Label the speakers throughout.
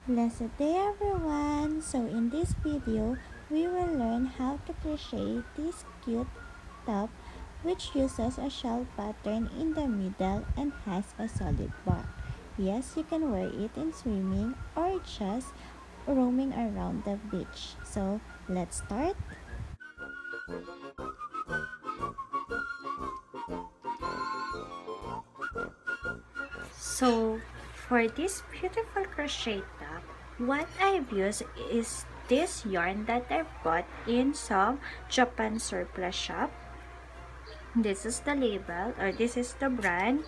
Speaker 1: Blessed day everyone! So in this video, we will learn how to crochet this cute top which uses a shell pattern in the middle and has a solid bar. Yes, you can wear it in swimming or just roaming around the beach. So let's start. So for this beautiful crochet top, what I've used is this yarn that I bought in some Japan surplus shop. This is the label, or this is the brand,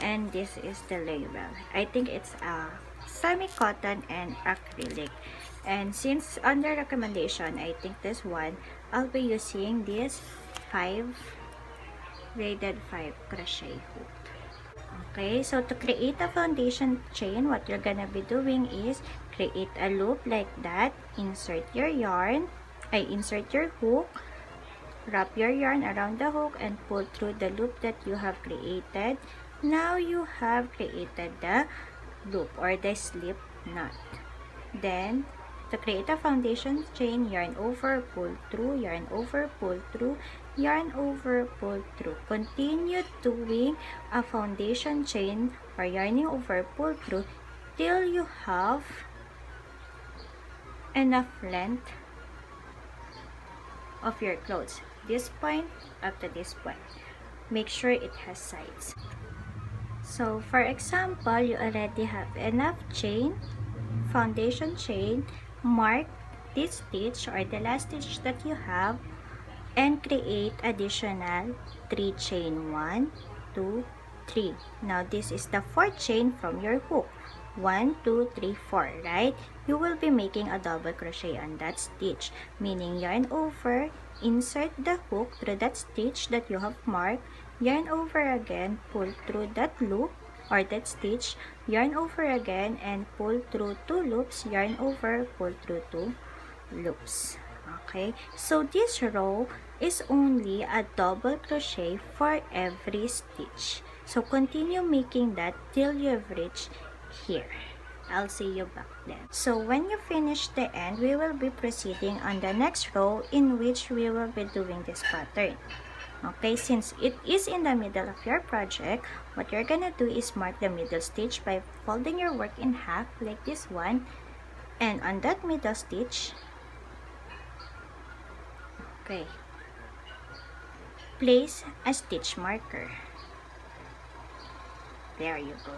Speaker 1: and this is the label. I think it's a semi-cotton and acrylic. And since under recommendation, I think this one, I'll be using this 5 rated 5 crochet hook. Okay, so to create a foundation chain, what you're gonna be doing is create a loop like that, insert your yarn, insert your hook, wrap your yarn around the hook and pull through the loop that you have created. Now you have created the loop or the slip knot. Then to create a foundation chain, yarn over, pull through, yarn over, pull through, yarn over, pull through. Continue doing a foundation chain or yarning over, pull through till you have enough length of your clothes. This point up to this point. Make sure it has sides. So for example, you already have enough chain, foundation chain. Mark this stitch or the last stitch that you have and create additional 3 chain. 1, 2, 3. Now this is the 4th chain from your hook. 1, 2, 3, 4, right? You will be making a double crochet on that stitch, meaning yarn over, insert the hook through that stitch that you have marked, yarn over again, pull through that loop or that stitch, yarn over again and pull through 2 loops, yarn over, pull through 2 loops. Okay, so this row is only a double crochet for every stitch. So continue making that till you've reached here. I'll see you back then. So when you finish the end, we will be proceeding on the next row in which we will be doing this pattern. Okay, since it is in the middle of your project, what you're gonna do is mark the middle stitch by folding your work in half like this one, and on that middle stitch, okay, place a stitch marker. There you go.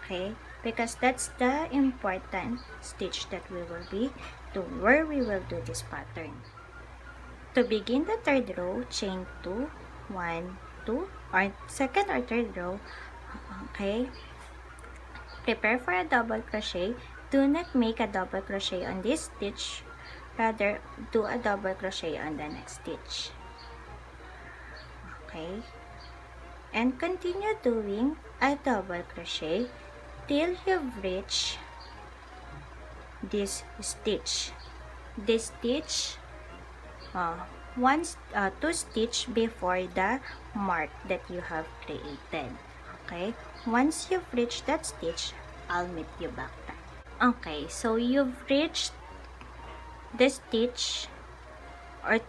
Speaker 1: Okay, because that's the important stitch that we will be doing, where we will do this pattern. To begin the 3rd row, chain 2, 1, 2, or 2nd or 3rd row. Okay, prepare for a double crochet. Do not make a double crochet on this stitch, rather do a double crochet on the next stitch. Okay, and continue doing a double crochet till you've reached this stitch. This stitch, two stitch before the mark that you have created. Okay, once you've reached that stitch, I'll meet you back there. Okay, so you've reached the stitch or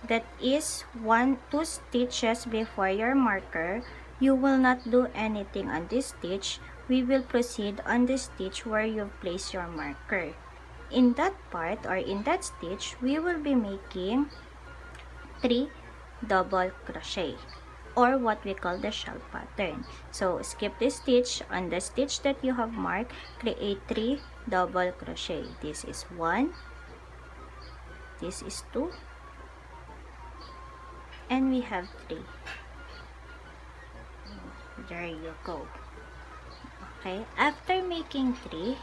Speaker 1: that is 2 stitches before your marker. You will not do anything on this stitch. We will proceed on the stitch where you place your marker. In that part or in that stitch, we will be making 3 double crochet or what we call the shell pattern. So skip the stitch. On the stitch that you have marked, create 3 double crochet. This is 1, this is 2, and we have 3. There you go. Okay, after making 3,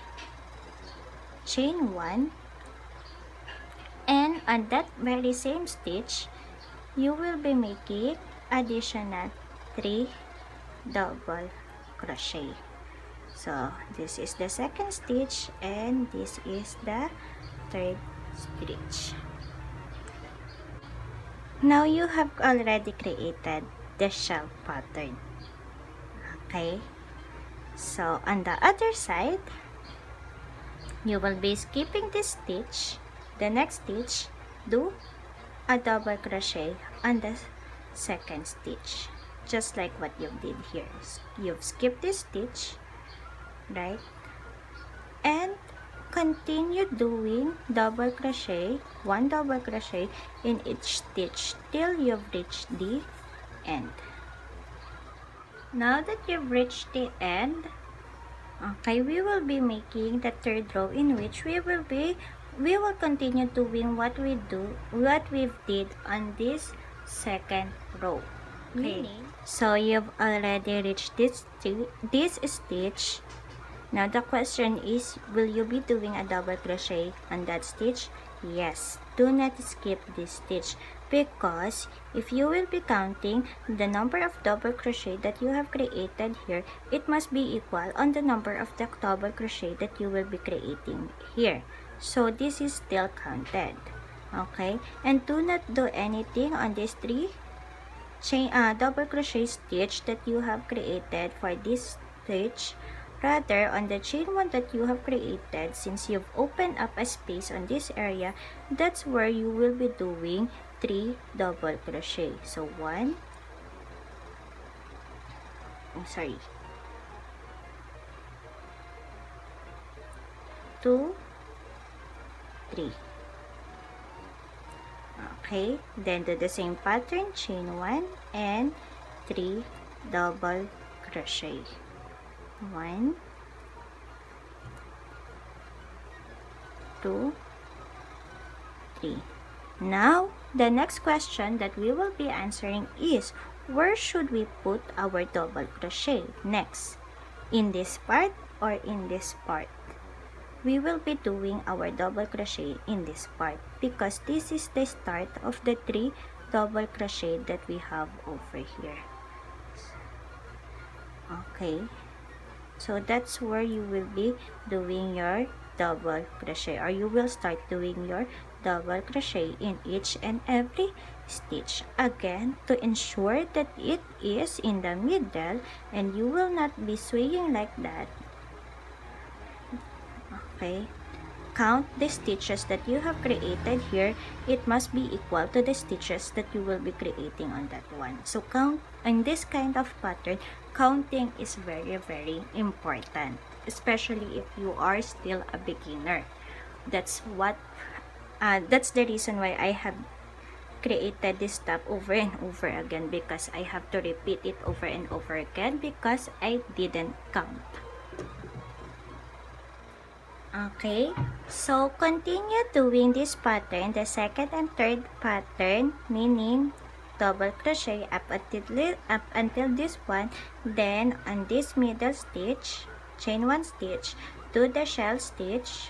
Speaker 1: chain 1, and on that very same stitch, you will be making additional 3 double crochet. So this is the 2nd stitch and this is the 3rd stitch. Now you have already created the shell pattern. Okay, So on the other side, you will be skipping this stitch. The next stitch, do a double crochet on the second stitch, just like what you did here. You've skipped this stitch, right? And continue doing double crochet, one double crochet in each stitch till you've reached the end. Now that you've reached the end, okay, we will be making the third row, in which we will continue doing what we did on this second row. Okay, so you've already reached this stitch. Now the question is, will you be doing a double crochet on that stitch? Yes, do not skip this stitch, because if you will be counting the number of double crochet that you have created here, it must be equal on the number of the double crochet that you will be creating here. So this is still counted. Okay, and do not do anything on these three double crochet stitch that you have created for this stitch. Rather, on the chain one that you have created, since you've opened up a space on this area, that's where you will be doing 3 double crochet. So 1, 2, 3. Okay, then do the same pattern, chain 1 and 3 double crochet. 1, 2, 3. Now, the next question that we will be answering is, where should we put our double crochet next? In this part or in this part? We will be doing our double crochet in this part, because this is the start of the 3 double crochet that we have over here. Okay, so that's where you will be doing your double crochet, or you will start doing your double crochet in each and every stitch, again to ensure that it is in the middle and you will not be swaying like that. Okay, count the stitches that you have created here. It must be equal to the stitches that you will be creating on that one. So count. In this kind of pattern, counting is very, very important, especially if you are still a beginner. That's the reason why I have created this step over and over again, because I have to repeat it over and over again because I didn't count. Okay, so continue doing this pattern, the second and third pattern, meaning double crochet up until this one. Then on this middle stitch, chain 1 stitch, do the shell stitch,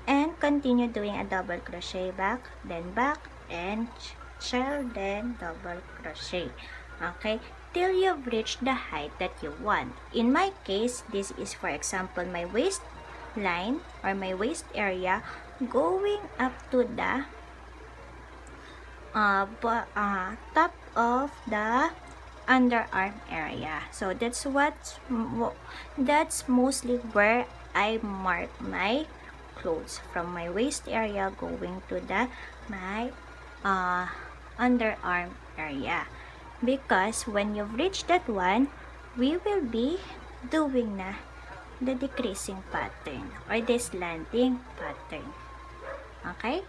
Speaker 1: and continue doing a double crochet, back, and shell, then double crochet. Okay, till you've reached the height that you want. In my case, this is, for example, my waist line or my waist area going up to the top of the underarm area. So that's mostly where I mark my clothes, from my waist area going to my underarm area, because when you've reached that one, we will be doing the decreasing pattern or the slanting pattern. Okay?